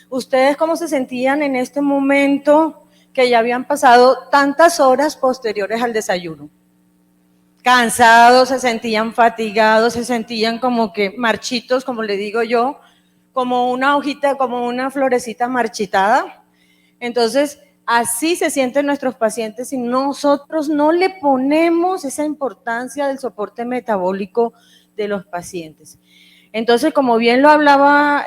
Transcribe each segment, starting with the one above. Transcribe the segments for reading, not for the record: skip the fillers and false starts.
¿Ustedes cómo se sentían en este momento que ya habían pasado tantas horas posteriores al desayuno? Cansados, se sentían fatigados, se sentían como que marchitos, como le digo yo, como una hojita, como una florecita marchitada. Entonces, así se sienten nuestros pacientes y nosotros no le ponemos esa importancia del soporte metabólico de los pacientes. Entonces, como bien lo hablaba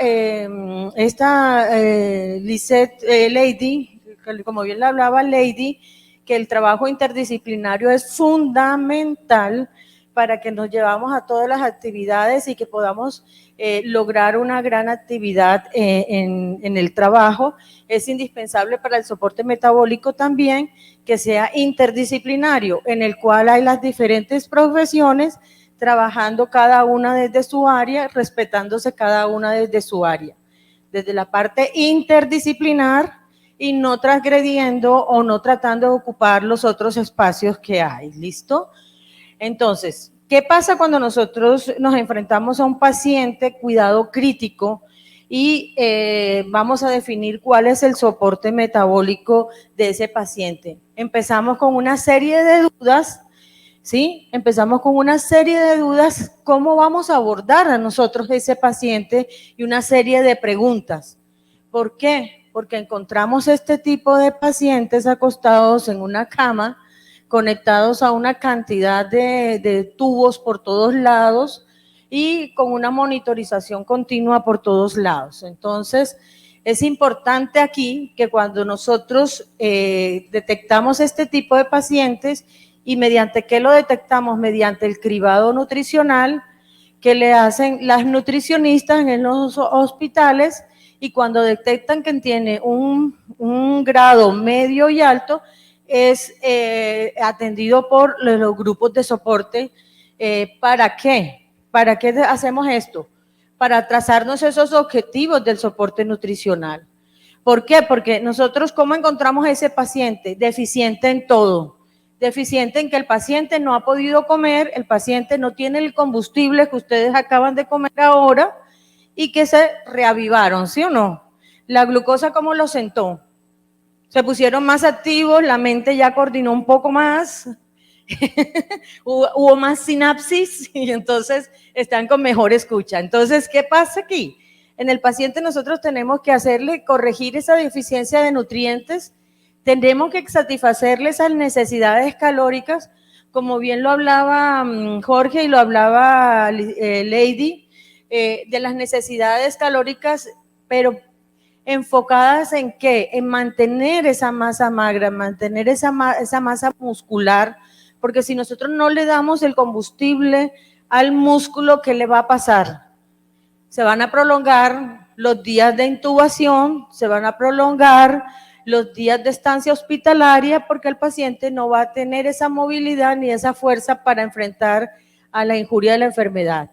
Lisette Lady, como bien lo hablaba Lady, que el trabajo interdisciplinario es fundamental para que nos llevamos a todas las actividades y que podamos lograr una gran actividad en el trabajo. Es indispensable para el soporte metabólico también que sea interdisciplinario, en el cual hay las diferentes profesiones trabajando cada una desde su área, respetándose cada una desde su área, desde la parte interdisciplinar y no transgrediendo o no tratando de ocupar los otros espacios que hay. ¿Listo? Entonces, ¿qué pasa cuando nosotros nos enfrentamos a un paciente cuidado crítico y vamos a definir cuál es el soporte metabólico de ese paciente? Empezamos con una serie de dudas. ¿Sí? Empezamos con una serie de dudas, ¿cómo vamos a abordar a nosotros ese paciente? Y una serie de preguntas. ¿Por qué? Porque encontramos este tipo de pacientes acostados en una cama, conectados a una cantidad de tubos por todos lados y con una monitorización continua por todos lados. Entonces, es importante aquí que cuando nosotros detectamos este tipo de pacientes, ¿y mediante qué lo detectamos? Mediante el cribado nutricional que le hacen las nutricionistas en los hospitales, y cuando detectan que tiene un grado medio y alto, es atendido por los grupos de soporte. ¿Para qué? ¿Para qué hacemos esto? Para trazarnos esos objetivos del soporte nutricional. ¿Por qué? Porque nosotros, ¿cómo encontramos a ese paciente? Deficiente en todo. Deficiente en que el paciente no ha podido comer, el paciente no tiene el combustible que ustedes acaban de comer ahora y que se reavivaron, ¿sí o no? La glucosa, ¿cómo lo sentó? Se pusieron más activos, la mente ya coordinó un poco más, hubo más sinapsis y entonces están con mejor escucha. Entonces, ¿qué pasa aquí? En el paciente nosotros tenemos que corregir esa deficiencia de nutrientes, tenemos que satisfacerle esas necesidades calóricas, como bien lo hablaba Jorge y lo hablaba Lady, de las necesidades calóricas, pero enfocadas en qué, en mantener esa masa magra, mantener esa masa muscular, porque si nosotros no le damos el combustible al músculo, ¿qué le va a pasar? Se van a prolongar los días de intubación, se van a prolongar los días de estancia hospitalaria, porque el paciente no va a tener esa movilidad ni esa fuerza para enfrentar a la injuria de la enfermedad.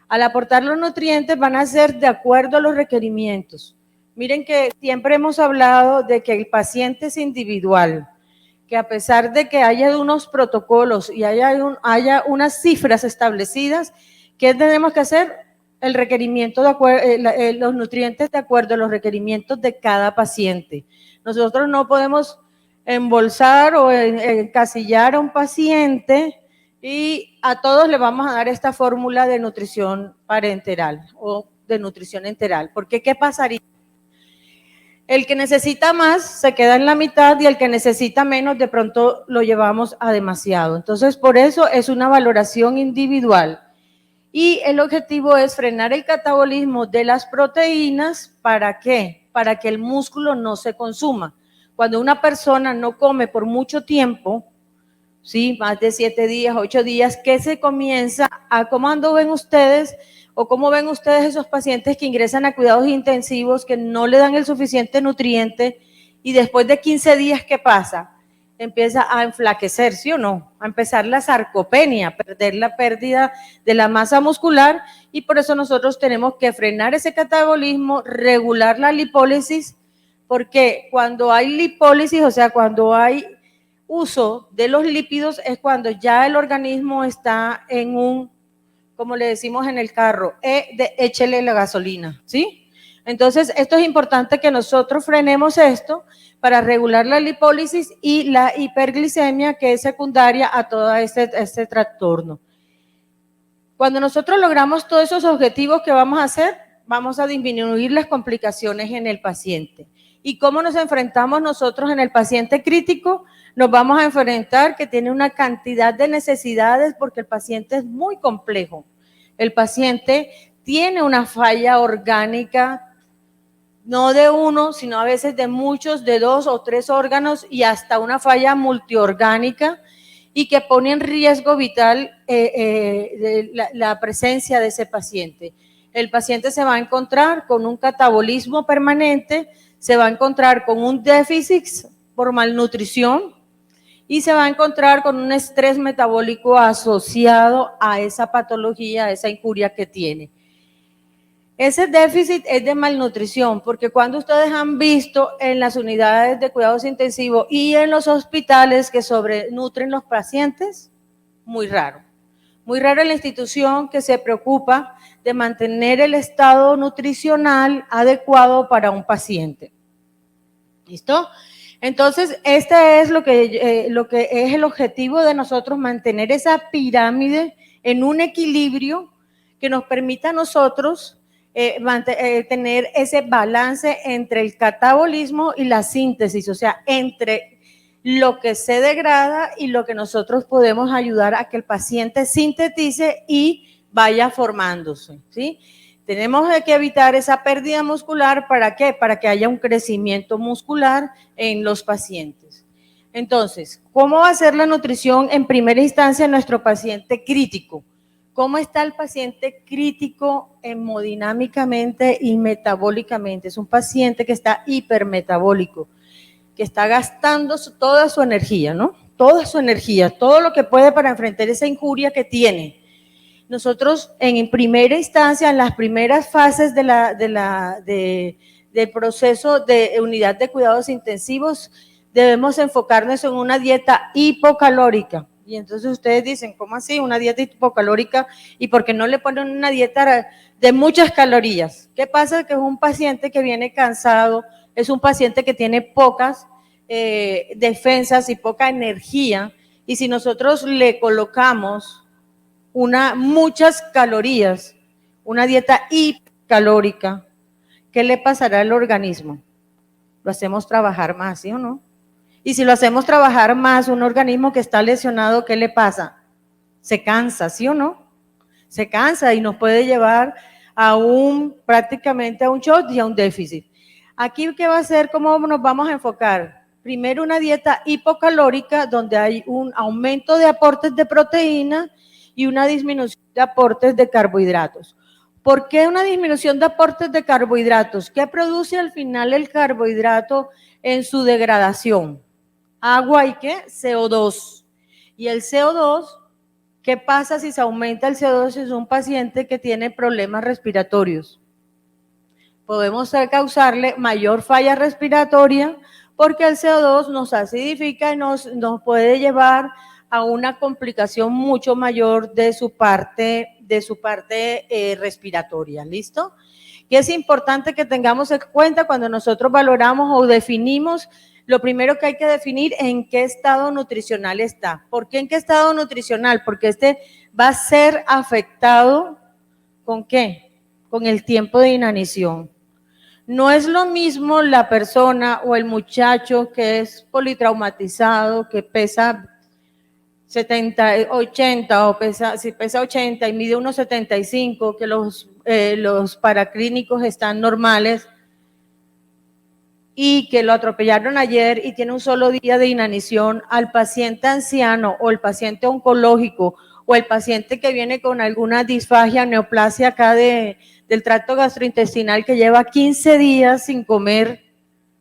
Al aportar los nutrientes van a ser de acuerdo a los requerimientos. Miren que siempre hemos hablado de que el paciente es individual, que a pesar de que haya unos protocolos y haya unas cifras establecidas, ¿qué tenemos que hacer? El requerimiento los nutrientes de acuerdo a los requerimientos de cada paciente. Nosotros no podemos embolsar o encasillar a un paciente y a todos le vamos a dar esta fórmula de nutrición parenteral o de nutrición enteral. Porque ¿qué pasaría? El que necesita más se queda en la mitad y el que necesita menos de pronto lo llevamos a demasiado. Entonces, por eso es una valoración individual. Y el objetivo es frenar el catabolismo de las proteínas. ¿Para qué? Para que el músculo no se consuma. Cuando una persona no come por mucho tiempo, ¿sí? Más de 7 días, 8 días, ¿qué se comienza a cómo ven ustedes? ¿O cómo ven ustedes esos pacientes que ingresan a cuidados intensivos, que no le dan el suficiente nutriente y después de 15 días, ¿qué pasa? Empieza a enflaquecer, ¿sí o no? A empezar la sarcopenia, a perder la pérdida de la masa muscular, y por eso nosotros tenemos que frenar ese catabolismo, regular la lipólisis, porque cuando hay lipólisis, o sea, cuando hay uso de los lípidos, es cuando ya el organismo está en un, como le decimos en el carro, de échele la gasolina, ¿sí? Entonces, esto es importante que nosotros frenemos esto para regular la lipólisis y la hiperglicemia, que es secundaria a todo este trastorno. Cuando nosotros logramos todos esos objetivos que vamos a hacer, vamos a disminuir las complicaciones en el paciente. ¿Y cómo nos enfrentamos nosotros en el paciente crítico? Nos vamos a enfrentar que tiene una cantidad de necesidades porque el paciente es muy complejo. El paciente tiene una falla orgánica, no de uno, sino a veces de muchos, de 2 o 3 órganos y hasta una falla multiorgánica y que pone en riesgo vital la presencia de ese paciente. El paciente se va a encontrar con un catabolismo permanente, se va a encontrar con un déficit por malnutrición y se va a encontrar con un estrés metabólico asociado a esa patología, a esa injuria que tiene. Ese déficit es de malnutrición, porque cuando ustedes han visto en las unidades de cuidados intensivos y en los hospitales que sobrenutren los pacientes, muy raro. Muy raro en la institución que se preocupa de mantener el estado nutricional adecuado para un paciente. ¿Listo? Entonces, este es lo que es el objetivo de nosotros, mantener esa pirámide en un equilibrio que nos permita a nosotros tener ese balance entre el catabolismo y la síntesis, o sea, entre lo que se degrada y lo que nosotros podemos ayudar a que el paciente sintetice y vaya formándose, ¿sí? Tenemos que evitar esa pérdida muscular, ¿para qué? Para que haya un crecimiento muscular en los pacientes. Entonces, ¿cómo va a ser la nutrición en primera instancia en nuestro paciente crítico? ¿Cómo está el paciente crítico hemodinámicamente y metabólicamente? Es un paciente que está hipermetabólico, que está gastando toda su energía, ¿no? Toda su energía, todo lo que puede para enfrentar esa injuria que tiene. Nosotros en primera instancia, en las primeras fases del proceso de unidad de cuidados intensivos, debemos enfocarnos en una dieta hipocalórica. Y entonces ustedes dicen, ¿cómo así? Una dieta hipocalórica, ¿y por qué no le ponen una dieta de muchas calorías? ¿Qué pasa? Que es un paciente que viene cansado, es un paciente que tiene pocas defensas y poca energía, y si nosotros le colocamos muchas calorías, una dieta hipocalórica, ¿qué le pasará al organismo? Lo hacemos trabajar más, ¿sí o no? Y si lo hacemos trabajar más, un organismo que está lesionado, ¿qué le pasa? Se cansa, ¿sí o no? Se cansa y nos puede llevar prácticamente a un shock y a un déficit. Aquí, ¿qué va a ser? ¿Cómo nos vamos a enfocar? Primero, una dieta hipocalórica donde hay un aumento de aportes de proteína y una disminución de aportes de carbohidratos. ¿Por qué una disminución de aportes de carbohidratos? ¿Qué produce al final el carbohidrato en su degradación? Agua y ¿qué? CO2. Y el CO2, ¿qué pasa si se aumenta el CO2 en un paciente que tiene problemas respiratorios? Podemos causarle mayor falla respiratoria porque el CO2 nos acidifica y nos puede llevar a una complicación mucho mayor de su parte respiratoria, ¿listo? Que es importante que tengamos en cuenta cuando nosotros valoramos o definimos. Lo primero que hay que definir en qué estado nutricional está. ¿Por qué en qué estado nutricional? Porque este va a ser afectado ¿con qué? Con el tiempo de inanición. No es lo mismo la persona o el muchacho que es politraumatizado, que pesa 70, 80 o si pesa 80 y mide 1,75, que los paraclínicos están normales y que lo atropellaron ayer y tiene un solo día de inanición, al paciente anciano o el paciente oncológico o el paciente que viene con alguna disfagia, neoplasia acá del tracto gastrointestinal que lleva 15 días sin comer,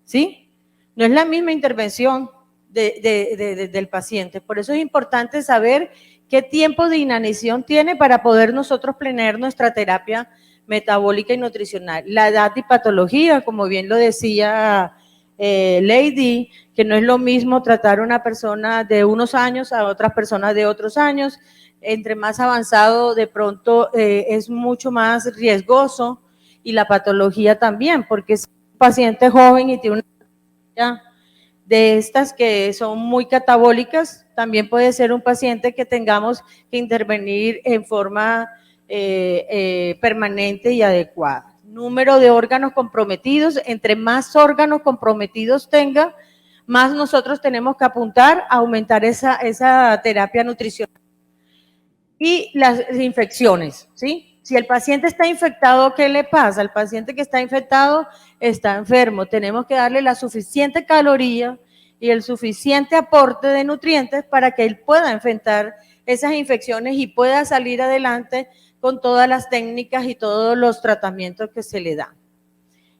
¿sí? No es la misma intervención del paciente. Por eso es importante saber qué tiempo de inanición tiene para poder nosotros planear nuestra terapia metabólica y nutricional. La edad y patología, como bien lo decía Lady, que no es lo mismo tratar a una persona de unos años a otras personas de otros años. Entre más avanzado, de pronto es mucho más riesgoso y la patología también, porque si un paciente joven y tiene una de estas que son muy catabólicas, también puede ser un paciente que tengamos que intervenir en forma permanente y adecuada. Número de órganos comprometidos, entre más órganos comprometidos tenga, más nosotros tenemos que apuntar a aumentar esa terapia nutricional. Y las infecciones, ¿sí? Si el paciente está infectado, ¿qué le pasa? El paciente que está infectado está enfermo. Tenemos que darle la suficiente caloría y el suficiente aporte de nutrientes para que él pueda enfrentar esas infecciones y pueda salir adelante con todas las técnicas y todos los tratamientos que se le dan.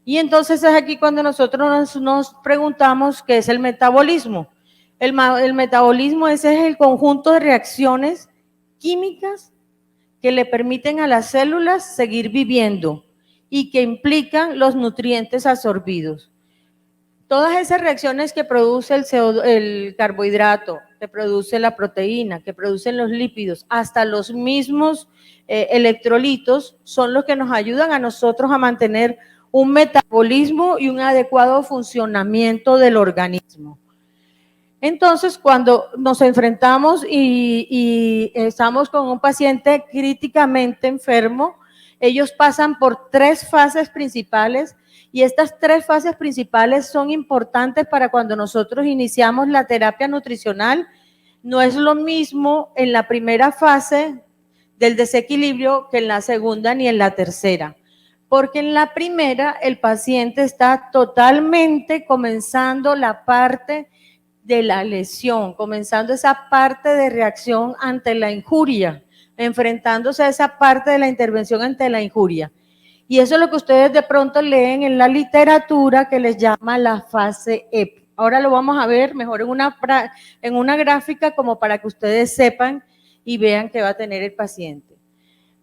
Y entonces es aquí cuando nosotros nos preguntamos qué es el metabolismo. El metabolismo ese es el conjunto de reacciones químicas que le permiten a las células seguir viviendo y que implican los nutrientes absorbidos. Todas esas reacciones que produce el carbohidrato, que produce la proteína, que producen los lípidos, hasta los mismos electrolitos, son los que nos ayudan a nosotros a mantener un metabolismo y un adecuado funcionamiento del organismo. Entonces, cuando nos enfrentamos y estamos con un paciente críticamente enfermo, ellos pasan por 3 fases principales y estas 3 fases principales son importantes para cuando nosotros iniciamos la terapia nutricional. No es lo mismo en la primera fase del desequilibrio que en la segunda ni en la tercera, porque en la primera el paciente está totalmente comenzando la parte de la lesión, comenzando esa parte de reacción ante la injuria, enfrentándose a esa parte de la intervención ante la injuria. Y eso es lo que ustedes de pronto leen en la literatura que les llama la fase EP. Ahora lo vamos a ver mejor en una gráfica como para que ustedes sepan y vean qué va a tener el paciente.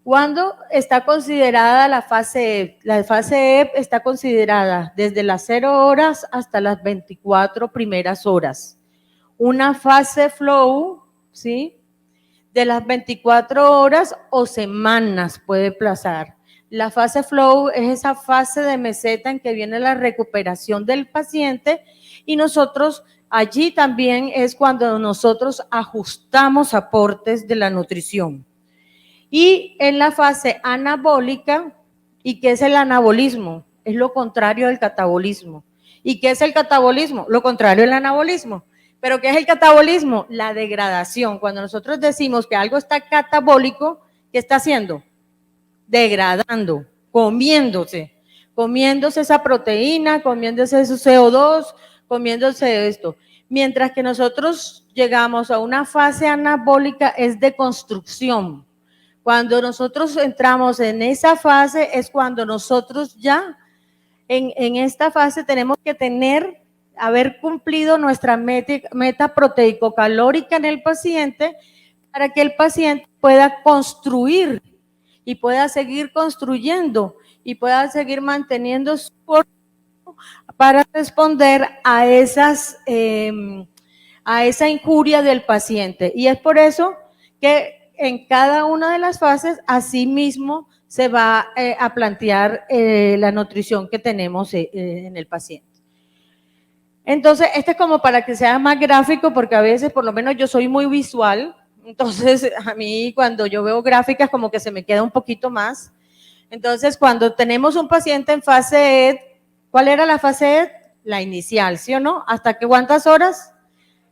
¿Cuándo está considerada la fase EP? La fase EP está considerada desde las 0 horas hasta las 24 primeras horas. Una fase flow, ¿sí? De las 24 horas o semanas puede pasar. La fase flow es esa fase de meseta en que viene la recuperación del paciente y nosotros allí también es cuando nosotros ajustamos aportes de la nutrición. Y en la fase anabólica, ¿y qué es el anabolismo? Es lo contrario del catabolismo. ¿Y qué es el catabolismo? Lo contrario del anabolismo. ¿Pero qué es el catabolismo? La degradación. Cuando nosotros decimos que algo está catabólico, ¿qué está haciendo? Degradando, comiéndose esa proteína, comiéndose ese CO2, comiéndose esto. Mientras que nosotros llegamos a una fase anabólica es de construcción. Cuando nosotros entramos en esa fase es cuando nosotros ya en esta fase tenemos que haber cumplido nuestra meta proteico-calórica en el paciente para que el paciente pueda construir y pueda seguir construyendo y pueda seguir manteniendo su cuerpo para responder a esa injuria del paciente. Y es por eso que en cada una de las fases, asimismo, se va a plantear la nutrición que tenemos en el paciente. Entonces, este es como para que sea más gráfico, porque a veces, por lo menos yo soy muy visual, entonces a mí cuando yo veo gráficas como que se me queda un poquito más. Entonces, cuando tenemos un paciente en fase ED, ¿cuál era la fase ED? La inicial, ¿sí o no? ¿Hasta qué cuántas horas?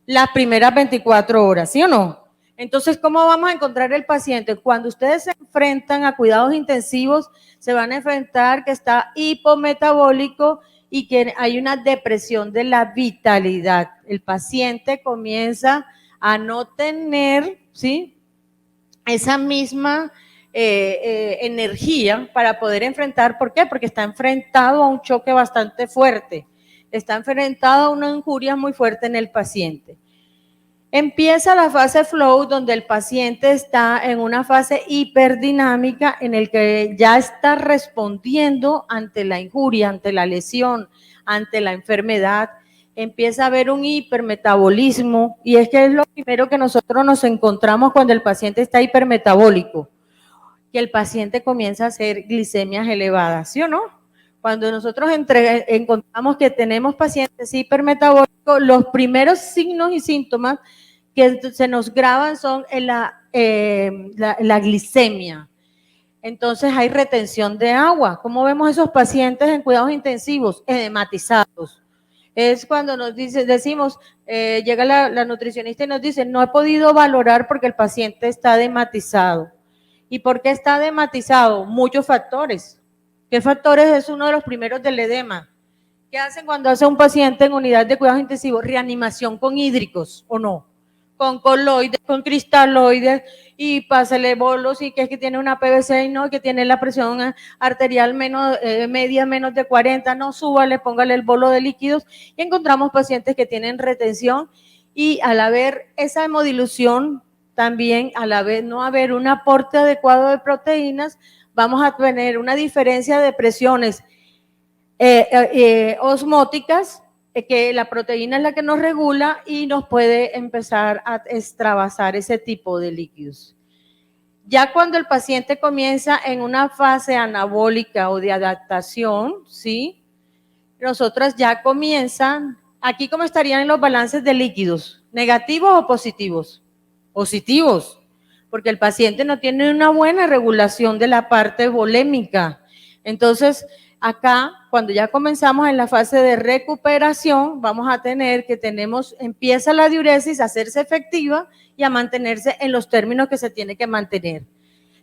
Las primeras 24 horas, ¿sí o no? Entonces, ¿cómo vamos a encontrar el paciente? Cuando ustedes se enfrentan a cuidados intensivos, se van a enfrentar que está hipometabólico y que hay una depresión de la vitalidad. El paciente comienza a no tener, ¿sí?, esa misma energía para poder enfrentar. ¿Por qué? Porque está enfrentado a un choque bastante fuerte, está enfrentado a una injuria muy fuerte en el paciente. Empieza la fase flow, donde el paciente está en una fase hiperdinámica en el que ya está respondiendo ante la injuria, ante la lesión, ante la enfermedad. Empieza a haber un hipermetabolismo y es que es lo primero que nosotros nos encontramos cuando el paciente está hipermetabólico. que el paciente comienza a hacer glicemias elevadas, ¿sí o no? Cuando nosotros encontramos que tenemos pacientes hipermetabólicos, los primeros signos y síntomas que se nos graban son la glicemia. Entonces hay retención de agua. ¿Cómo vemos esos pacientes en cuidados intensivos? Edematizados. Es cuando nos decimos, llega la nutricionista y nos dice, no he podido valorar porque el paciente está edematizado. ¿Y por qué está edematizado? Muchos factores. ¿Qué factores es uno de los primeros del edema? ¿Qué hacen cuando hace un paciente en unidad de cuidados intensivos? Reanimación con hídricos, ¿o no? Con coloides, con cristaloides, y pásale bolos, y que es que tiene una PVC, y no, que tiene la presión arterial media menos de 40, no, súbale, póngale el bolo de líquidos, y encontramos pacientes que tienen retención, y al haber esa hemodilución, también al no haber un aporte adecuado de proteínas, vamos a tener una diferencia de presiones osmóticas, que la proteína es la que nos regula y nos puede empezar a extravasar ese tipo de líquidos. Ya cuando el paciente comienza en una fase anabólica o de adaptación, ¿sí? Nosotras ya comienzan, aquí cómo estarían los balances de líquidos, ¿negativos o positivos? Positivos, porque el paciente no tiene una buena regulación de la parte volémica. Entonces, acá, cuando ya comenzamos en la fase de recuperación, vamos a tener que empieza la diuresis a hacerse efectiva y a mantenerse en los términos que se tiene que mantener.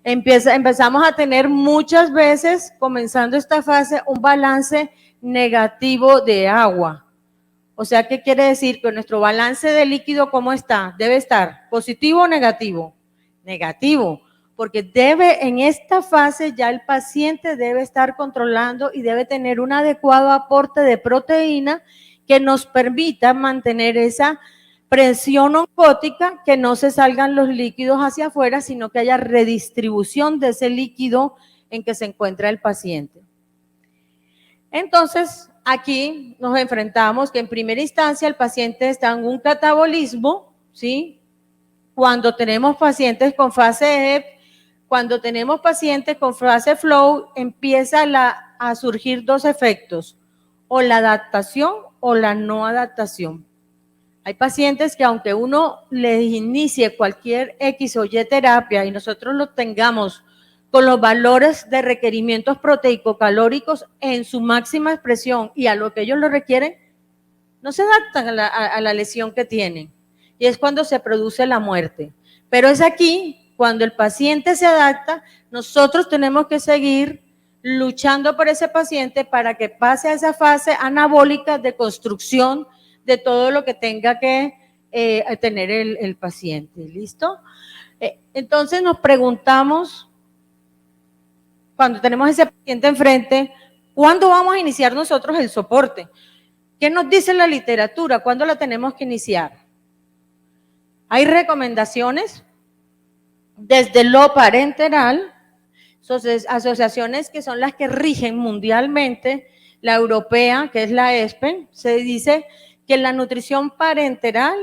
Empezamos a tener muchas veces, comenzando esta fase, un balance negativo de agua. O sea, ¿qué quiere decir? Que nuestro balance de líquido, ¿cómo está? Debe estar positivo o negativo. Negativo, porque en esta fase ya el paciente debe estar controlando y debe tener un adecuado aporte de proteína que nos permita mantener esa presión oncótica, que no se salgan los líquidos hacia afuera, sino que haya redistribución de ese líquido en que se encuentra el paciente. Entonces, aquí nos enfrentamos que en primera instancia el paciente está en un catabolismo, ¿sí? Cuando tenemos pacientes con fase EP, cuando tenemos pacientes con fase flow, empieza a surgir dos efectos, o la adaptación o la no adaptación. Hay pacientes que aunque uno les inicie cualquier X o Y terapia y nosotros lo tengamos con los valores de requerimientos proteico-calóricos en su máxima expresión y a lo que ellos lo requieren, no se adaptan a la lesión que tienen. Y es cuando se produce la muerte. Pero es aquí, cuando el paciente se adapta, nosotros tenemos que seguir luchando por ese paciente para que pase a esa fase anabólica de construcción de todo lo que tenga que tener el paciente. ¿Listo? Entonces nos preguntamos, cuando tenemos ese paciente enfrente, ¿cuándo vamos a iniciar nosotros el soporte? ¿Qué nos dice la literatura? ¿Cuándo la tenemos que iniciar? Hay recomendaciones desde lo parenteral, asociaciones que son las que rigen mundialmente, la europea, que es la ESPEN, se dice que la nutrición parenteral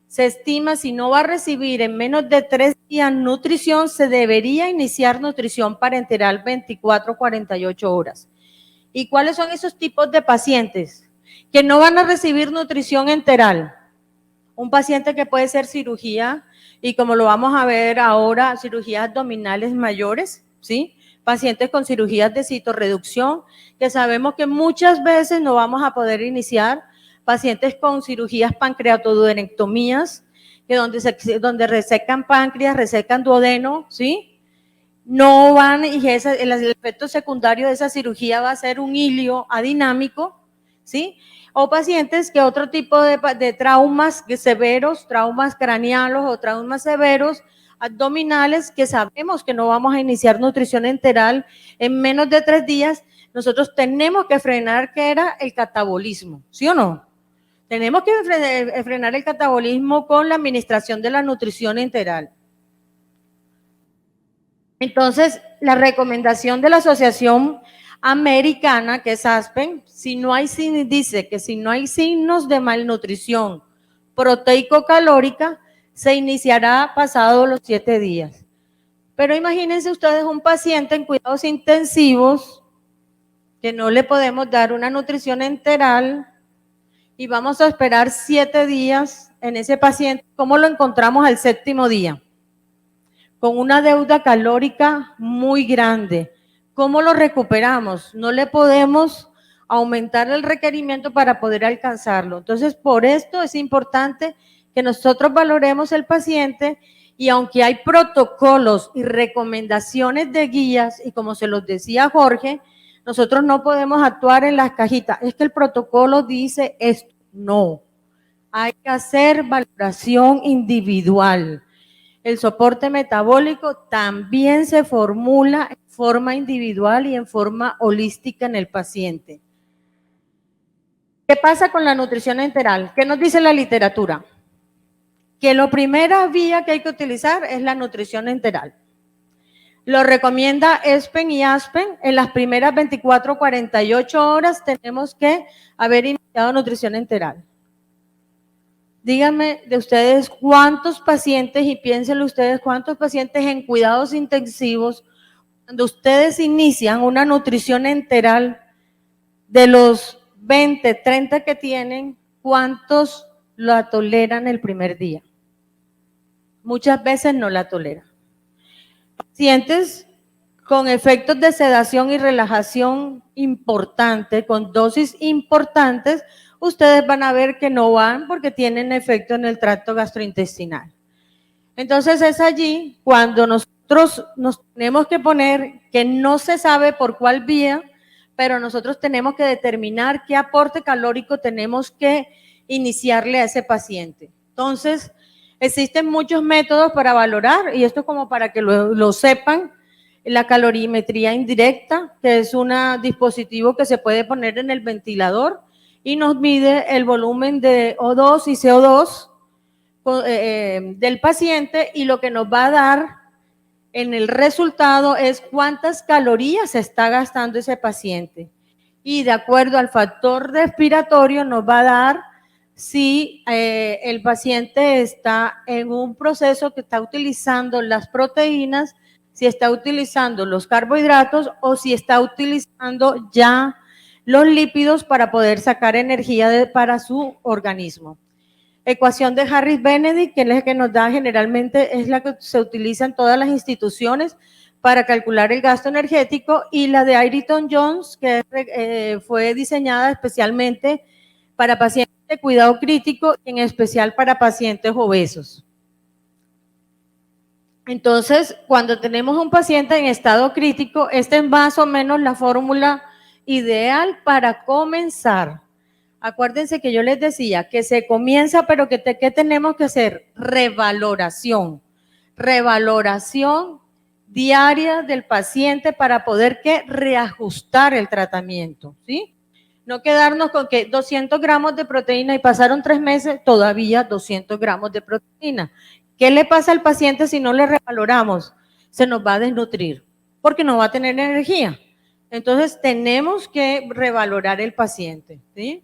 se estima, si no va a recibir en menos de 3 días nutrición, se debería iniciar nutrición parenteral 24 a 48 horas. ¿Y cuáles son esos tipos de pacientes que no van a recibir nutrición enteral? Un paciente que puede ser cirugía, y como lo vamos a ver ahora, cirugías abdominales mayores, ¿sí? Pacientes con cirugías de citorreducción, que sabemos que muchas veces no vamos a poder iniciar. Pacientes con cirugías pancreatoduodenectomías, que donde resecan páncreas, resecan duodeno, ¿sí? No van, y el efecto secundario de esa cirugía va a ser un hilio adinámico, ¿sí? O pacientes que otro tipo de traumas severos, traumas cranealos o traumas severos abdominales, que sabemos que no vamos a iniciar nutrición enteral en menos de 3 días, nosotros tenemos que frenar, ¿qué era? El catabolismo, ¿sí o no? Tenemos que frenar el catabolismo con la administración de la nutrición enteral. Entonces, la recomendación de la Asociación Americana, que es ASPEN, dice que si no hay signos de malnutrición proteico-calórica, se iniciará pasado los 7 días. Pero imagínense ustedes un paciente en cuidados intensivos que no le podemos dar una nutrición enteral y vamos a esperar 7 días en ese paciente. ¿Cómo lo encontramos al 7º día? Con una deuda calórica muy grande. ¿Cómo lo recuperamos? No le podemos aumentar el requerimiento para poder alcanzarlo. Entonces, por esto es importante que nosotros valoremos el paciente y aunque hay protocolos y recomendaciones de guías, y como se los decía Jorge, nosotros no podemos actuar en las cajitas. Es que el protocolo dice esto. No. Hay que hacer valoración individual. El soporte metabólico también se formula en forma individual y en forma holística en el paciente. ¿Qué pasa con la nutrición enteral? ¿Qué nos dice la literatura? Que la primera vía que hay que utilizar es la nutrición enteral. Lo recomienda ESPEN y ASPEN. En las primeras 24 o 48 horas tenemos que haber iniciado nutrición enteral. Díganme de ustedes cuántos pacientes, y piénsenlo ustedes, cuántos pacientes en cuidados intensivos, cuando ustedes inician una nutrición enteral, de los 20, 30 que tienen, ¿cuántos la toleran el primer día? Muchas veces no la toleran. Pacientes con efectos de sedación y relajación importante, con dosis importantes, ustedes van a ver que no van porque tienen efecto en el tracto gastrointestinal. Entonces es allí cuando nosotros nos tenemos que poner, que no se sabe por cuál vía, pero nosotros tenemos que determinar qué aporte calórico tenemos que iniciarle a ese paciente. Entonces, existen muchos métodos para valorar, y esto es como para que lo sepan. La calorimetría indirecta, que es un dispositivo que se puede poner en el ventilador y nos mide el volumen de O2 y CO2 del paciente, y lo que nos va a dar en el resultado es cuántas calorías se está gastando ese paciente. Y de acuerdo al factor respiratorio nos va a dar si el paciente está en un proceso que está utilizando las proteínas, si está utilizando los carbohidratos o si está utilizando ya los lípidos para poder sacar energía para su organismo. Ecuación de Harris-Benedict, que es la que nos da generalmente, es la que se utiliza en todas las instituciones para calcular el gasto energético, y la de Ireton-Jones, que fue diseñada especialmente para pacientes de cuidado crítico y en especial para pacientes obesos. Entonces, cuando tenemos un paciente en estado crítico, esta es más o menos la fórmula ideal para comenzar. Acuérdense que yo les decía que se comienza, pero ¿qué tenemos que hacer? Revaloración. Revaloración diaria del paciente para poder reajustar el tratamiento, ¿sí? No quedarnos con que 200 gramos de proteína y pasaron 3 meses, todavía 200 gramos de proteína. ¿Qué le pasa al paciente si no le revaloramos? Se nos va a desnutrir porque no va a tener energía. Entonces tenemos que revalorar el paciente, ¿sí?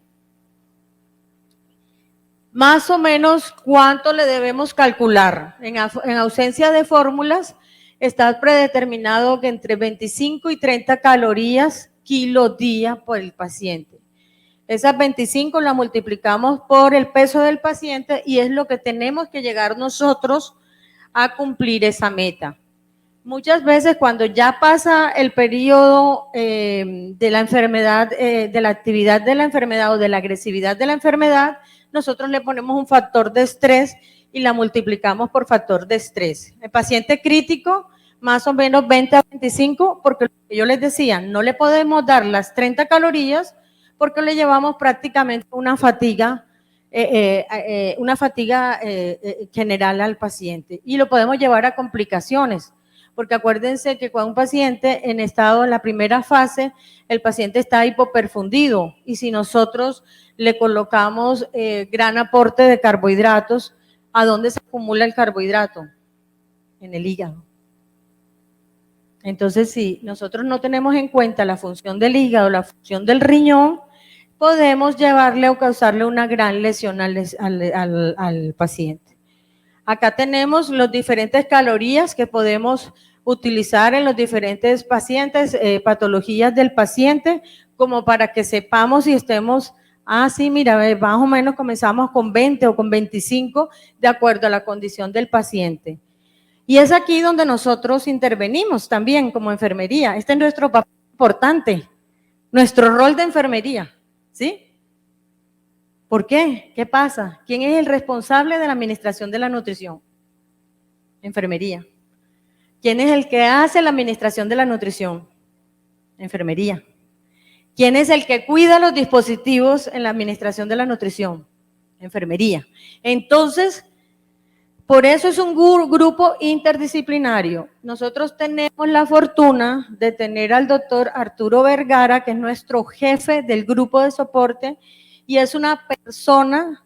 Más o menos cuánto le debemos calcular. En ausencia de fórmulas está predeterminado que entre 25 y 30 calorías kilo día por el paciente. Esas 25 las multiplicamos por el peso del paciente y es lo que tenemos que llegar nosotros a cumplir esa meta. Muchas veces cuando ya pasa el periodo de la enfermedad, de la actividad de la enfermedad o de la agresividad de la enfermedad, nosotros le ponemos un factor de estrés y la multiplicamos por factor de estrés. El paciente crítico, más o menos 20 a 25, porque lo que yo les decía, no le podemos dar las 30 calorías porque le llevamos prácticamente una fatiga general al paciente y lo podemos llevar a complicaciones. Porque acuérdense que cuando un paciente en la primera fase, el paciente está hipoperfundido y si nosotros le colocamos gran aporte de carbohidratos, ¿a dónde se acumula el carbohidrato? En el hígado. Entonces, si nosotros no tenemos en cuenta la función del hígado, la función del riñón, podemos llevarle o causarle una gran lesión al paciente. Acá tenemos las diferentes calorías que podemos utilizar en los diferentes pacientes, patologías del paciente, como para que sepamos y estemos, sí, mira, más o menos comenzamos con 20 o con 25 de acuerdo a la condición del paciente. Y es aquí donde nosotros intervenimos también como enfermería. Este es nuestro papel importante, nuestro rol de enfermería, ¿sí? ¿Por qué? ¿Qué pasa? ¿Quién es el responsable de la administración de la nutrición? Enfermería. ¿Quién es el que hace la administración de la nutrición? Enfermería. ¿Quién es el que cuida los dispositivos en la administración de la nutrición? Enfermería. Entonces, por eso es un grupo interdisciplinario. Nosotros tenemos la fortuna de tener al doctor Arturo Vergara, que es nuestro jefe del grupo de soporte, y es una persona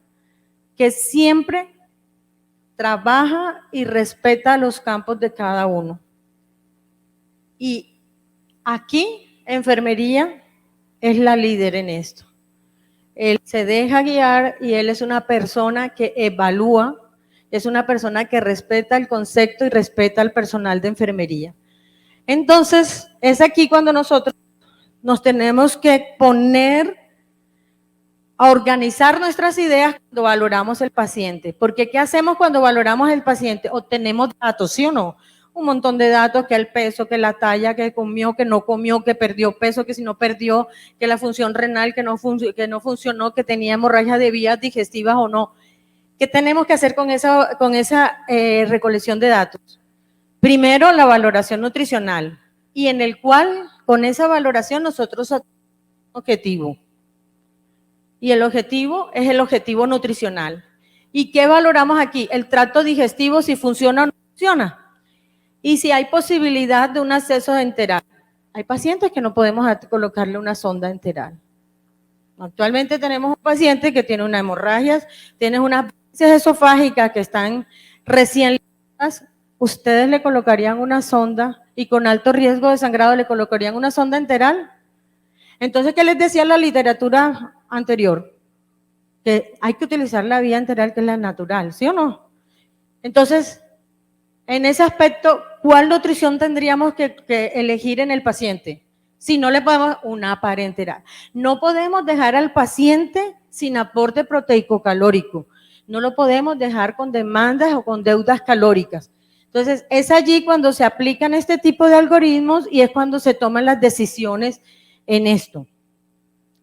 que siempre trabaja y respeta los campos de cada uno. Y aquí, enfermería es la líder en esto. Él se deja guiar y él es una persona que evalúa, es una persona que respeta el concepto y respeta al personal de enfermería. Entonces, es aquí cuando nosotros nos tenemos que poner a organizar nuestras ideas cuando valoramos el paciente. Porque ¿qué hacemos cuando valoramos el paciente? Obtenemos datos, ¿sí o no? Un montón de datos, que el peso, que la talla, que comió, que no comió, que perdió peso, que si no perdió, que la función renal, que no funcionó, que tenía hemorragia de vías digestivas o no. ¿Qué tenemos que hacer con esa recolección de datos? Primero, la valoración nutricional, y en el cual, con esa valoración, nosotros tenemos un objetivo. Y el objetivo es el objetivo nutricional. ¿Y qué valoramos aquí? El tracto digestivo, si funciona o no funciona. Y si hay posibilidad de un acceso enteral. Hay pacientes que no podemos colocarle una sonda enteral. Actualmente tenemos un paciente que tiene una hemorragia, tiene unas varices esofágicas que están recién listas. ¿Ustedes le colocarían una sonda y con alto riesgo de sangrado le colocarían una sonda enteral? Entonces, ¿qué les decía la literatura anterior? Que hay que utilizar la vía enteral, que es la natural, ¿sí o no? Entonces, en ese aspecto, ¿cuál nutrición tendríamos que elegir en el paciente? Si no le podemos, una parenteral. No podemos dejar al paciente sin aporte proteico-calórico. No lo podemos dejar con demandas o con deudas calóricas. Entonces, es allí cuando se aplican este tipo de algoritmos y es cuando se toman las decisiones en esto,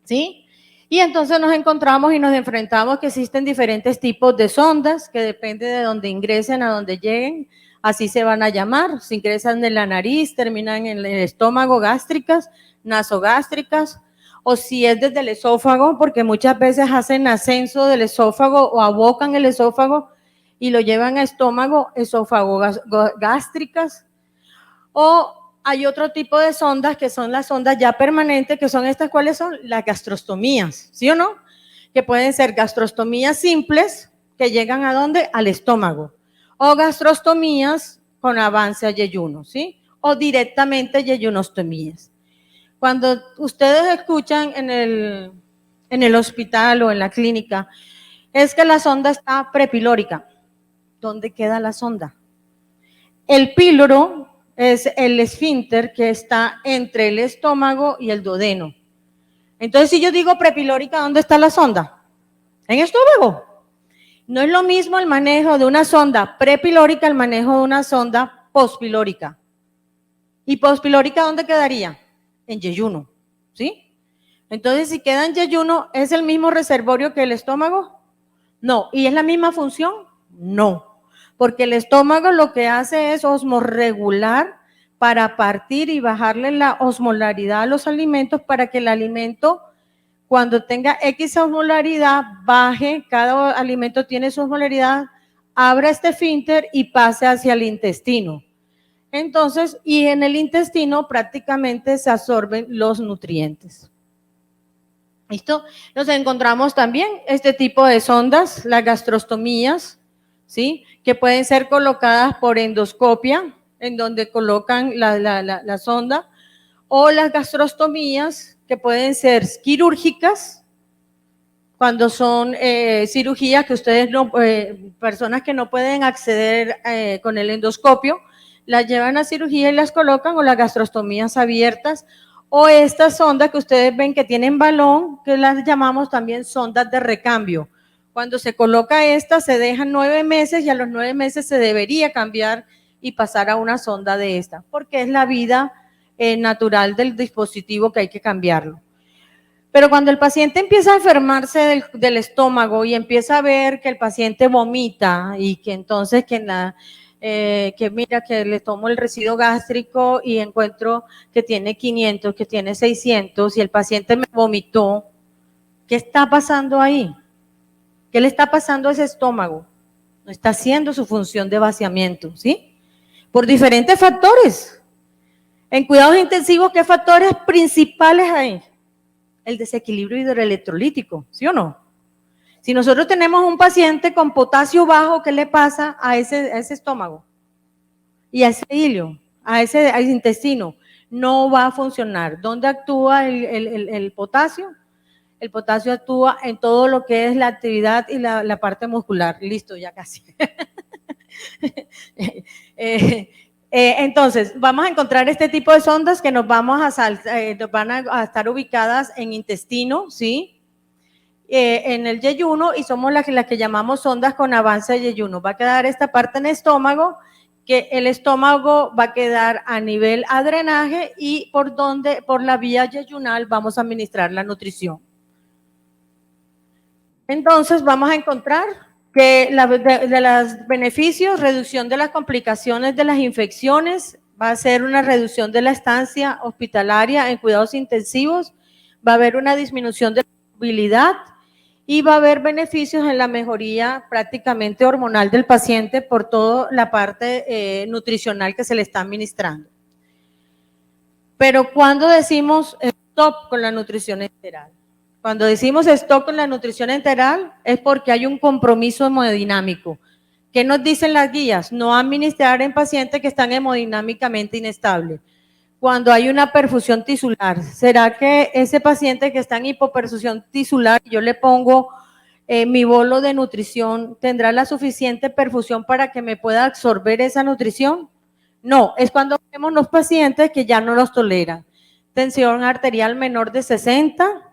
¿sí? Y entonces nos encontramos y nos enfrentamos que existen diferentes tipos de sondas que depende de dónde ingresen, a dónde lleguen, así se van a llamar. Si ingresan en la nariz, terminan en el estómago, gástricas, nasogástricas, o si es desde el esófago, porque muchas veces hacen ascenso del esófago o abocan el esófago y lo llevan a estómago, esófago gástricas, o hay otro tipo de sondas que son las sondas ya permanentes, que son estas, ¿cuáles son? Las gastrostomías, ¿sí o no? Que pueden ser gastrostomías simples, que llegan ¿a dónde? Al estómago, o gastrostomías con avance a yeyuno, ¿sí? O directamente yeyunostomías. Cuando ustedes escuchan en el hospital o en la clínica, es que la sonda está prepilórica. ¿Dónde queda la sonda? El píloro es el esfínter que está entre el estómago y el duodeno. Entonces, si yo digo prepilórica, ¿dónde está la sonda? En el estómago. No es lo mismo el manejo de una sonda prepilórica al manejo de una sonda postpilórica. ¿Y postpilórica dónde quedaría? En yeyuno, ¿sí? Entonces, si queda en yeyuno, ¿es el mismo reservorio que el estómago? No. ¿Y es la misma función? No. Porque el estómago lo que hace es osmorregular para partir y bajarle la osmolaridad a los alimentos para que el alimento, cuando tenga X osmolaridad, baje, cada alimento tiene su osmolaridad, abra este esfínter y pase hacia el intestino. Entonces, y en el intestino prácticamente se absorben los nutrientes. ¿Listo? Nos encontramos también este tipo de sondas, las gastrostomías, ¿sí? Que pueden ser colocadas por endoscopia, en donde colocan la sonda, o las gastrostomías que pueden ser quirúrgicas, cuando son cirugías que ustedes no, personas que no pueden acceder con el endoscopio, las llevan a cirugía y las colocan, o las gastrostomías abiertas, o estas sondas que ustedes ven que tienen balón, que las llamamos también sondas de recambio. Cuando se coloca esta, se dejan 9 meses y a los 9 meses se debería cambiar y pasar a una sonda de esta, porque es la vida natural del dispositivo que hay que cambiarlo. Pero cuando el paciente empieza a enfermarse del estómago y empieza a ver que el paciente vomita y que entonces que mira que le tomo el residuo gástrico y encuentro que tiene 500, que tiene 600 y el paciente me vomitó, ¿qué está pasando ahí? ¿Qué le está pasando a ese estómago? No está haciendo su función de vaciamiento, ¿sí? Por diferentes factores. En cuidados intensivos, ¿qué factores principales hay? El desequilibrio hidroelectrolítico, ¿sí o no? Si nosotros tenemos un paciente con potasio bajo, ¿qué le pasa a ese estómago? Y a ese hilio, a ese intestino, no va a funcionar. ¿Dónde actúa el potasio? El potasio actúa en todo lo que es la actividad y la parte muscular. Listo, ya casi. Entonces, vamos a encontrar este tipo de sondas que nos van a estar ubicadas en intestino, ¿sí? En el yeyuno, y somos las que llamamos sondas con avance de yeyuno. Va a quedar esta parte en estómago, que el estómago va a quedar a nivel a drenaje y por la vía yeyunal vamos a administrar la nutrición. Entonces vamos a encontrar que de los beneficios, reducción de las complicaciones de las infecciones, va a ser una reducción de la estancia hospitalaria en cuidados intensivos, va a haber una disminución de la movilidad y va a haber beneficios en la mejoría prácticamente hormonal del paciente por toda la parte nutricional que se le está administrando. Pero cuando decimos stop con la nutrición enteral, cuando decimos stop con la nutrición enteral es porque hay un compromiso hemodinámico. ¿Qué nos dicen las guías? No administrar en pacientes que están hemodinámicamente inestables. Cuando hay una perfusión tisular, ¿será que ese paciente que está en hipoperfusión tisular, yo le pongo mi bolo de nutrición, tendrá la suficiente perfusión para que me pueda absorber esa nutrición? No, es cuando vemos los pacientes que ya no los toleran. Tensión arterial menor de 60,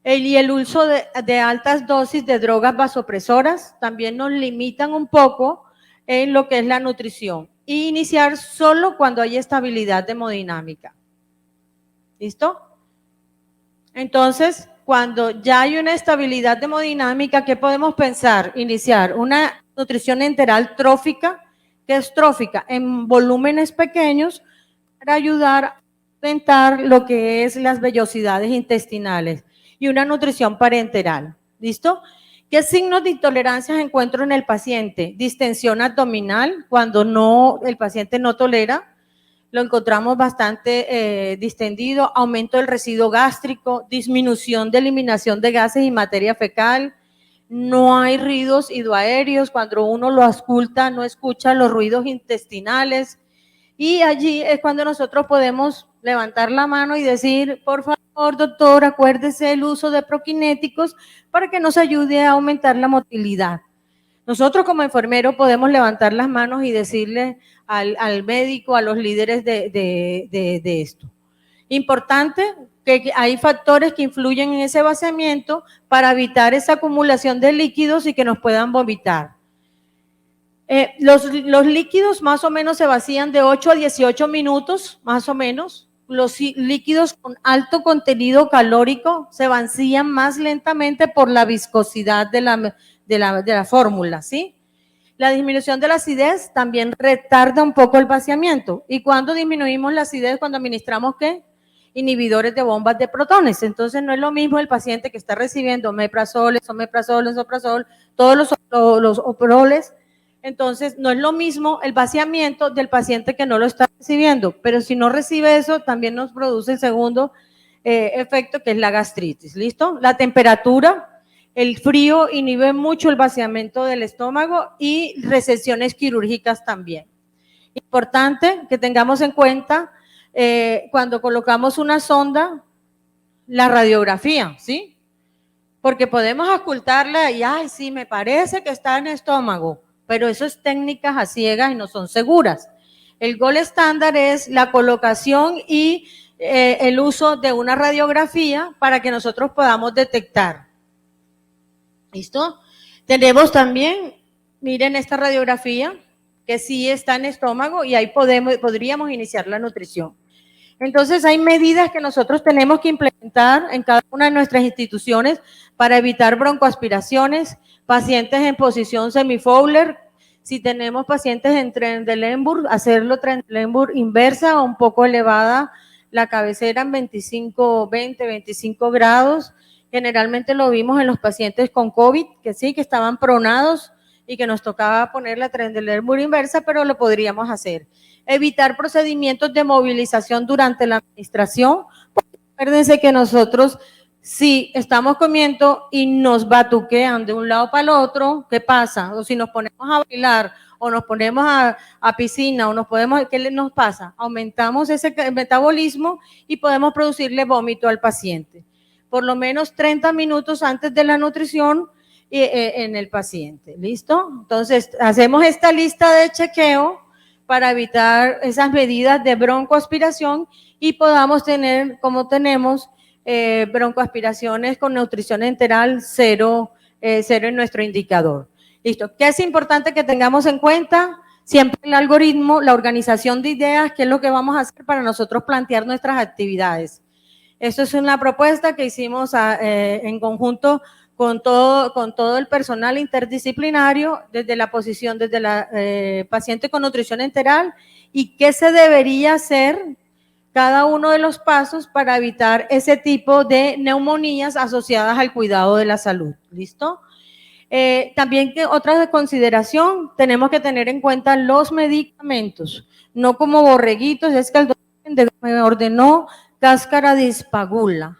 y el uso de altas dosis de drogas vasopresoras también nos limitan un poco en lo que es la nutrición. Y iniciar solo cuando hay estabilidad hemodinámica. ¿Listo? Entonces, cuando ya hay una estabilidad hemodinámica, ¿qué podemos pensar? Iniciar una nutrición enteral trófica, que es trófica en volúmenes pequeños para ayudar a aumentar lo que es las vellosidades intestinales, y una nutrición parenteral. ¿Listo? ¿Qué signos de intolerancia encuentro en el paciente? Distensión abdominal, cuando el paciente no tolera, lo encontramos bastante distendido, aumento del residuo gástrico, disminución de eliminación de gases y materia fecal, no hay ruidos idoaéreos, cuando uno lo ausculta no escucha los ruidos intestinales, y allí es cuando nosotros podemos levantar la mano y decir, por favor, doctor, acuérdese el uso de prokinéticos para que nos ayude a aumentar la motilidad. Nosotros como enfermeros podemos levantar las manos y decirle al médico, a los líderes de esto. Importante que hay factores que influyen en ese vaciamiento para evitar esa acumulación de líquidos y que nos puedan vomitar. Los líquidos más o menos se vacían de 8 a 18 minutos, más o menos. Los líquidos con alto contenido calórico se vacían más lentamente por la viscosidad de la fórmula, ¿sí? La disminución de la acidez también retarda un poco el vaciamiento. ¿Y cuando disminuimos la acidez? Cuando administramos, ¿qué? Inhibidores de bombas de protones. Entonces no es lo mismo el paciente que está recibiendo omeprazol, esomeprazol, todos los oproles. Entonces, no es lo mismo el vaciamiento del paciente que no lo está recibiendo, pero si no recibe eso, también nos produce el segundo efecto, que es la gastritis. ¿Listo? La temperatura, el frío inhibe mucho el vaciamiento del estómago y recesiones quirúrgicas también. Importante que tengamos en cuenta cuando colocamos una sonda, la radiografía, ¿sí? Porque podemos ocultarla y, ay, sí, me parece que está en el estómago, pero eso es técnicas a ciegas y no son seguras. El gold estándar es la colocación y el uso de una radiografía para que nosotros podamos detectar. ¿Listo? Tenemos también, miren esta radiografía, que sí está en estómago y ahí podríamos iniciar la nutrición. Entonces hay medidas que nosotros tenemos que implementar en cada una de nuestras instituciones para evitar broncoaspiraciones, pacientes en posición semi-Fowler. Si tenemos pacientes en Trendelenburg, hacerlo Trendelenburg inversa o un poco elevada la cabecera en 25 grados. Generalmente lo vimos en los pacientes con COVID, que sí, que estaban pronados y que nos tocaba poner la Trendelenburg inversa, pero lo podríamos hacer. Evitar procedimientos de movilización durante la administración. Acuérdense que nosotros, si estamos comiendo y nos batuquean de un lado para el otro, ¿qué pasa? O si nos ponemos a bailar o nos ponemos a piscina o ¿qué nos pasa? Aumentamos ese metabolismo y podemos producirle vómito al paciente. Por lo menos 30 minutos antes de la nutrición en el paciente. ¿Listo? Entonces, hacemos esta lista de chequeo para evitar esas medidas de broncoaspiración y podamos tener, como tenemos, broncoaspiraciones con nutrición enteral cero en nuestro indicador. Listo. ¿Qué es importante que tengamos en cuenta? Siempre el algoritmo, la organización de ideas, qué es lo que vamos a hacer para nosotros plantear nuestras actividades. Esto es una propuesta que hicimos en conjunto con todo el personal interdisciplinario, desde la posición, desde la paciente con nutrición enteral, y qué se debería hacer cada uno de los pasos para evitar ese tipo de neumonías asociadas al cuidado de la salud. ¿Listo? También otra consideración, tenemos que tener en cuenta los medicamentos, no como borreguitos. Es que el doctor me ordenó cáscara de hispagula,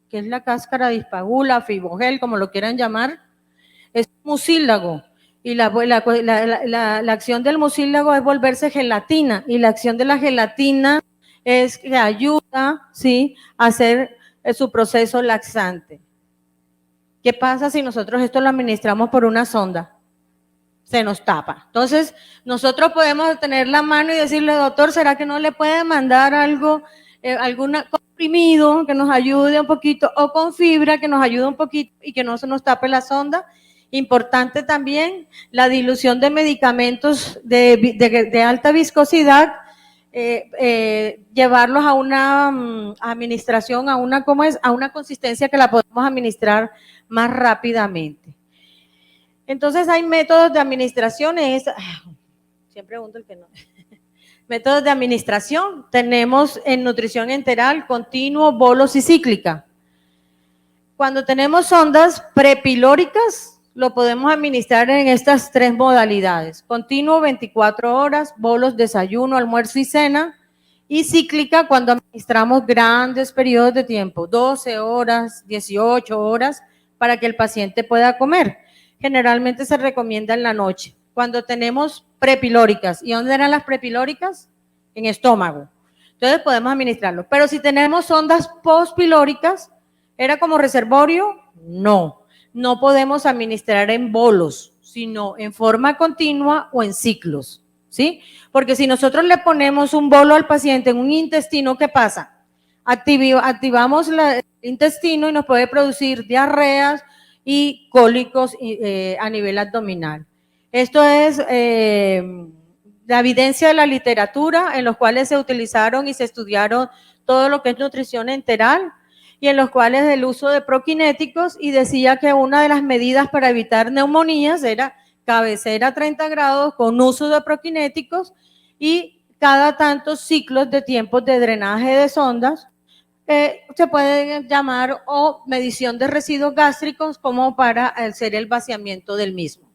que es la cáscara de hispagula, fibogel, como lo quieran llamar, es mucílago, y la acción del mucílago es volverse gelatina, y la acción de la gelatina es que ayuda, ¿sí?, a hacer su proceso laxante. ¿Qué pasa si nosotros esto lo administramos por una sonda? Se nos tapa. Entonces, nosotros podemos tener la mano y decirle, doctor, ¿será que no le puede mandar algo, algún comprimido que nos ayude un poquito, o con fibra que nos ayude un poquito y que no se nos tape la sonda? Importante también la dilución de medicamentos de alta viscosidad, llevarlos a una administración, a una consistencia que la podemos administrar más rápidamente. Entonces hay métodos de administración, siempre pregunto el que no. Métodos de administración, tenemos en nutrición enteral, continuo, bolos y cíclica. Cuando tenemos sondas prepilóricas, lo podemos administrar en estas tres modalidades: continuo 24 horas, bolos, desayuno, almuerzo y cena, y cíclica cuando administramos grandes periodos de tiempo, 12 horas, 18 horas, para que el paciente pueda comer. Generalmente se recomienda en la noche. Cuando tenemos prepilóricas, ¿y dónde eran las prepilóricas? En estómago. Entonces podemos administrarlo. Pero si tenemos sondas postpilóricas, ¿era como reservorio? No. No podemos administrar en bolos, sino en forma continua o en ciclos, ¿sí? Porque si nosotros le ponemos un bolo al paciente en un intestino, ¿qué pasa? Activamos el intestino y nos puede producir diarreas y cólicos a nivel abdominal. Esto es la evidencia de la literatura, en los cuales se utilizaron y se estudiaron todo lo que es nutrición enteral, y en los cuales el uso de prokinéticos, y decía que una de las medidas para evitar neumonías era cabecera 30 grados con uso de prokinéticos y cada tantos ciclos de tiempos de drenaje de sondas. Se puede llamar o medición de residuos gástricos como para hacer el vaciamiento del mismo.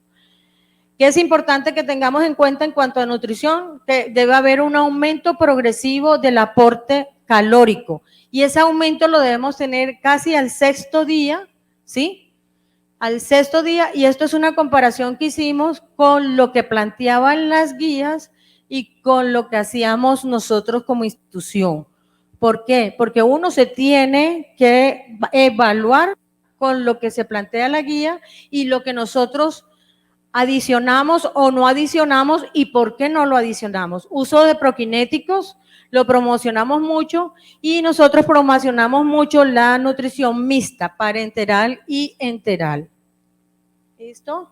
¿Qué es importante que tengamos en cuenta en cuanto a nutrición? Que debe haber un aumento progresivo del aporte calórico, y ese aumento lo debemos tener casi al sexto día, ¿sí? Al sexto día, y esto es una comparación que hicimos con lo que planteaban las guías y con lo que hacíamos nosotros como institución. ¿Por qué? Porque uno se tiene que evaluar con lo que se plantea la guía y lo que nosotros ¿Adicionamos o no adicionamos y por qué no lo adicionamos? Uso de prokinéticos, lo promocionamos mucho y nosotros promocionamos mucho la nutrición mixta, parenteral y enteral. ¿Listo?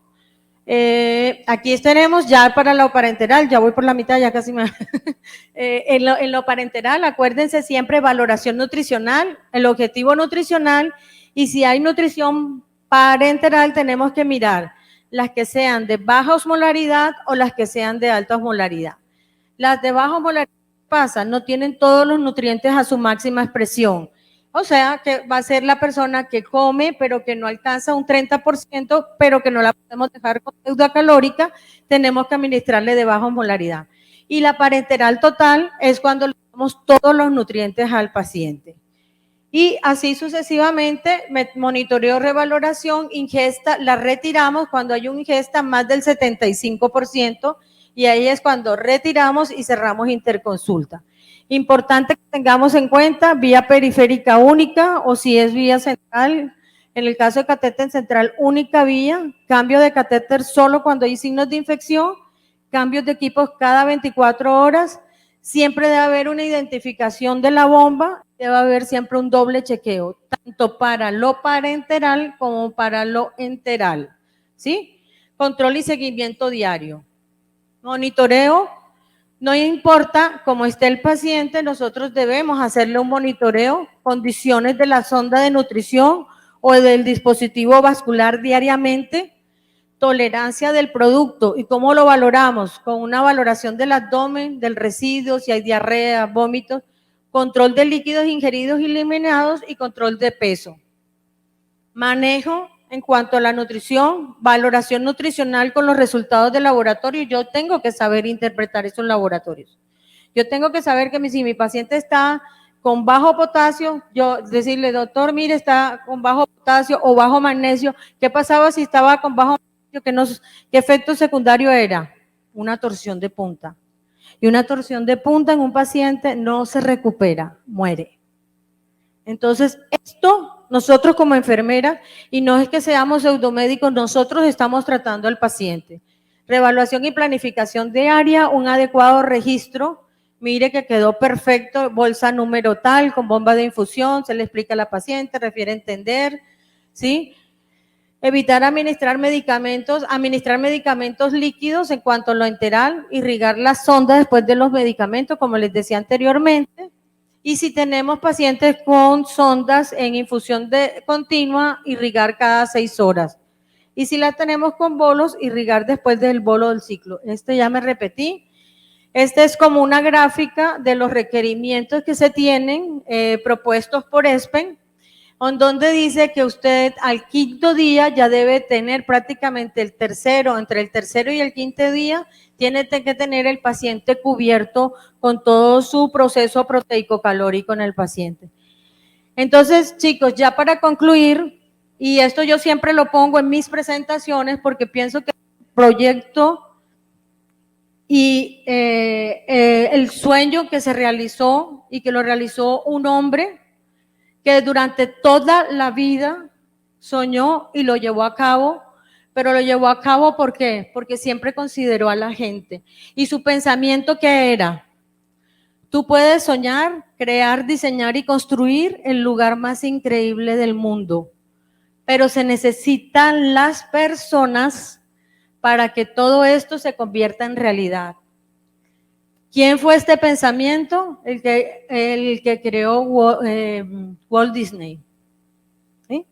Aquí tenemos ya para lo parenteral, ya voy por la mitad, ya casi me... en lo parenteral, acuérdense siempre valoración nutricional, el objetivo nutricional, y si hay nutrición parenteral tenemos que mirar las que sean de baja osmolaridad o las que sean de alta osmolaridad. Las de baja osmolaridad pasan, no tienen todos los nutrientes a su máxima expresión. O sea, que va a ser la persona que come, pero que no alcanza un 30%, pero que no la podemos dejar con deuda calórica, tenemos que administrarle de baja osmolaridad. Y la parenteral total es cuando le damos todos los nutrientes al paciente. Y así sucesivamente, monitoreo, revaloración, ingesta, la retiramos cuando hay una ingesta más del 75%, y ahí es cuando retiramos y cerramos interconsulta. Importante que tengamos en cuenta vía periférica única o si es vía central, en el caso de catéter central única vía, cambio de catéter solo cuando hay signos de infección, cambios de equipos cada 24 horas, siempre debe haber una identificación de la bomba, debe haber siempre un doble chequeo, tanto para lo parenteral como para lo enteral, ¿sí? Control y seguimiento diario. Monitoreo, no importa cómo esté el paciente, nosotros debemos hacerle un monitoreo, condiciones de la sonda de nutrición o del dispositivo vascular diariamente, tolerancia del producto y cómo lo valoramos, con una valoración del abdomen, del residuo, si hay diarrea, vómitos, control de líquidos ingeridos y eliminados y control de peso. Manejo en cuanto a la nutrición, valoración nutricional con los resultados del laboratorio. Yo tengo que saber interpretar esos laboratorios. Yo tengo que saber que si mi paciente está con bajo potasio, yo decirle, doctor, mire, está con bajo potasio o bajo magnesio. ¿Qué pasaba si estaba con bajo magnesio? ¿Qué efecto secundario era? Una torsión de punta. Y una torsión de punta en un paciente no se recupera, muere. Entonces, esto nosotros como enfermeras, y no es que seamos pseudomédicos, nosotros estamos tratando al paciente. Reevaluación y planificación diaria, un adecuado registro, mire que quedó perfecto, bolsa número tal, con bomba de infusión, se le explica a la paciente, refiere a entender, ¿sí? Evitar administrar medicamentos líquidos en cuanto a lo enteral, irrigar la sonda después de los medicamentos, como les decía anteriormente. Y si tenemos pacientes con sondas en infusión continua, irrigar cada 6 horas. Y si la tenemos con bolos, irrigar después del bolo del ciclo. Ya me repetí. Es como una gráfica de los requerimientos que se tienen propuestos por ESPEN, en donde dice que usted al quinto día ya debe tener prácticamente entre el tercero y el quinto día, tiene que tener el paciente cubierto con todo su proceso proteico-calórico en el paciente. Entonces, chicos, ya para concluir, y esto yo siempre lo pongo en mis presentaciones porque pienso que el proyecto y el sueño que se realizó y que lo realizó un hombre que durante toda la vida soñó y lo llevó a cabo, pero lo llevó a cabo ¿por qué? Porque siempre consideró a la gente. Y su pensamiento, ¿qué era? Tú puedes soñar, crear, diseñar y construir el lugar más increíble del mundo, pero se necesitan las personas para que todo esto se convierta en realidad. ¿Quién fue este pensamiento? El que creó Walt Disney. ¿Sí?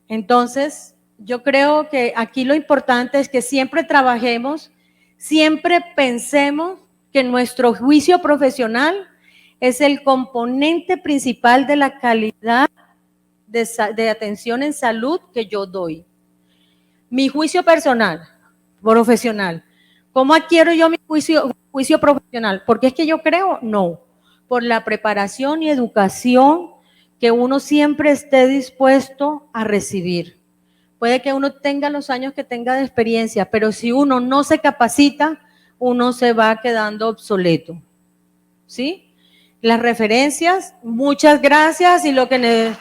Entonces, yo creo que aquí lo importante es que siempre trabajemos, siempre pensemos que nuestro juicio profesional es el componente principal de la calidad de atención en salud que yo doy. Mi juicio personal, profesional. ¿Cómo adquiero yo mi juicio profesional? ¿Porque es que yo creo? No. Por la preparación y educación que uno siempre esté dispuesto a recibir. Puede que uno tenga los años que tenga de experiencia, pero si uno no se capacita, uno se va quedando obsoleto. ¿Sí? Las referencias, muchas gracias y lo que